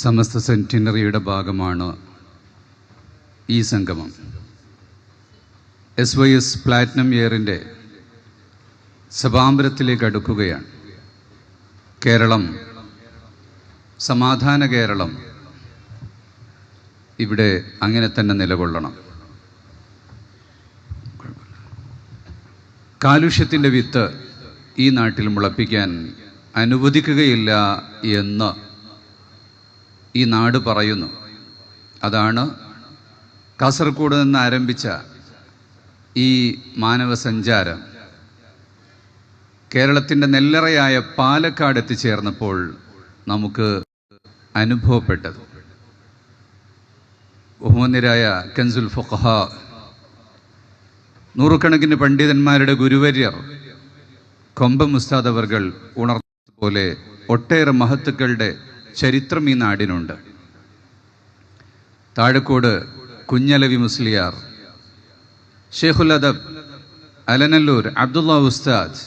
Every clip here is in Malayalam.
സമസ്ത സെന്റിനറിയുടെ ഭാഗമാണ് ഈ സംഗമം. SYS പ്ലാറ്റിനം ഇയറിൻ്റെ സഭാംബരത്തിലേക്ക് അടുക്കുകയാണ്. കേരളം, സമാധാന കേരളം ഇവിടെ അങ്ങനെ തന്നെ നിലകൊള്ളണം. കാലുഷ്യത്തിൻ്റെ വിത്ത് ഈ നാട്ടിൽ മുളപ്പിക്കാൻ അനുവദിക്കുകയില്ല എന്ന് ഈ നാട് പറയുന്നു. അതാണ് കാസർഗോഡ് നിന്ന് ആരംഭിച്ച ഈ മാനവ സഞ്ചാരം കേരളത്തിൻ്റെ നെല്ലറയായ പാലക്കാട് എത്തിച്ചേർന്നപ്പോൾ നമുക്ക് അനുഭവപ്പെട്ടത്. ബഹുമാന്യരായ കൻസുൽ ഫുഖഹ, നൂറുകണക്കിന് പണ്ഡിതന്മാരുടെ ഗുരുവര്യർ, കൊമ്പം ഉസ്താദ് അവർകൾ ഉണർന്നതുപോലെ ഒട്ടേറെ മഹത്തുക്കളുടെ ചരിത്രം ഈ നാടിനുണ്ട്. താഴക്കോട് കുഞ്ഞലവി മുസ്ലിയാർ, ഷെയ്ഖുൽ അദബ് അലനല്ലൂർ അബ്ദുള്ള ഉസ്താദ്,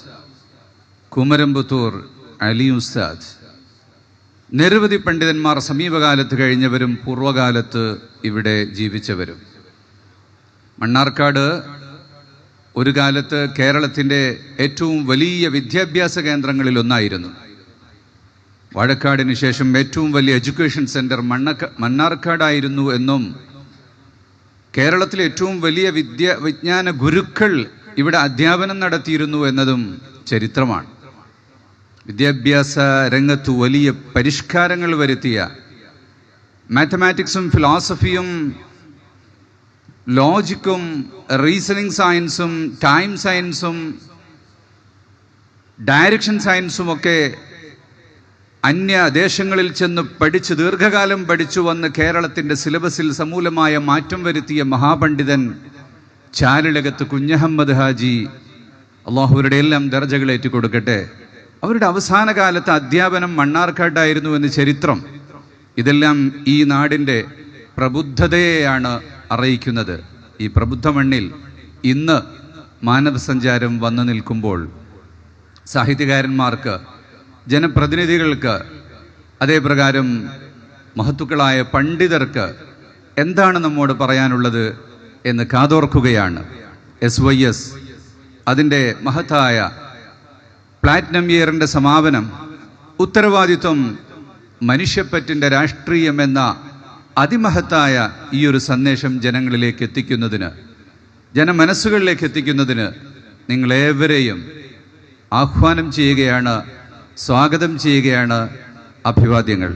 കുമരമ്പത്തൂർ അലി ഉസ്താദ്, നിരവധി പണ്ഡിതന്മാർ സമീപകാലത്ത് കഴിഞ്ഞവരും പൂർവ്വകാലത്ത് ഇവിടെ ജീവിച്ചവരും. മണ്ണാർക്കാട് ഒരു കാലത്ത് കേരളത്തിൻ്റെ ഏറ്റവും വലിയ വിദ്യാഭ്യാസ കേന്ദ്രങ്ങളിൽ ഒന്നായിരുന്നു. വാഴക്കാടിന് ശേഷം ഏറ്റവും വലിയ എഡ്യൂക്കേഷൻ സെൻറ്റർ മണ്ണാർക്കാടായിരുന്നു എന്നും കേരളത്തിലെ ഏറ്റവും വലിയ വിജ്ഞാന ഗുരുക്കൾ ഇവിടെ അധ്യാപനം നടത്തിയിരുന്നു എന്നതും ചരിത്രമാണ്. വിദ്യാഭ്യാസ രംഗത്ത് വലിയ പരിഷ്കാരങ്ങൾ വരുത്തിയ, മാത്തമാറ്റിക്സും ഫിലോസഫിയും ലോജിക്കും റീസണിങ് സയൻസും ടൈം സയൻസും ഡയറക്ഷൻ സയൻസും ഒക്കെ അന്യ ദേശങ്ങളിൽ ചെന്ന് പഠിച്ച് ദീർഘകാലം പഠിച്ചു വന്ന് കേരളത്തിൻ്റെ സിലബസിൽ സമൂലമായ മാറ്റം വരുത്തിയ മഹാപണ്ഡിതൻ ചാലിലകത്ത് കുഞ്ഞഹമ്മദ് ഹാജി, അള്ളാഹുവരുടെ എല്ലാം ദർജകൾ ഏറ്റുകൊടുക്കട്ടെ. അവരുടെ അവസാന കാലത്ത് അധ്യാപനം മണ്ണാർക്കാടായിരുന്നു എന്ന് ചരിത്രം. ഇതെല്ലാം ഈ നാടിൻ്റെ പ്രബുദ്ധതയെയാണ് അറിയിക്കുന്നത്. ഈ പ്രബുദ്ധ മണ്ണിൽ ഇന്ന് മാനവസഞ്ചാരം വന്നു നിൽക്കുമ്പോൾ സാഹിത്യകാരന്മാർക്ക്, ജനപ്രതിനിധികൾക്ക്, അതേപ്രകാരം മഹത്തുക്കളായ പണ്ഡിതർക്ക് എന്താണ് നമ്മോട് പറയാനുള്ളത് എന്ന് കാതോർക്കുകയാണ്. SYS അതിൻ്റെ മഹത്തായ പ്ലാറ്റിനം ഇയറിൻ്റെ സമാപനം, ഉത്തരവാദിത്വം, മനുഷ്യപ്പറ്റിൻ്റെ രാഷ്ട്രീയം എന്ന അതിമഹത്തായ ഈ ഒരു സന്ദേശം ജനങ്ങളിലേക്ക് എത്തിക്കുന്നതിന്, ജനമനസ്സുകളിലേക്ക് എത്തിക്കുന്നതിന് നിങ്ങളേവരെയും ആഹ്വാനം ചെയ്യുകയാണ്, സ്വാഗതം ചെയ്യുകയാണ്. അഭിവാദ്യങ്ങൾ.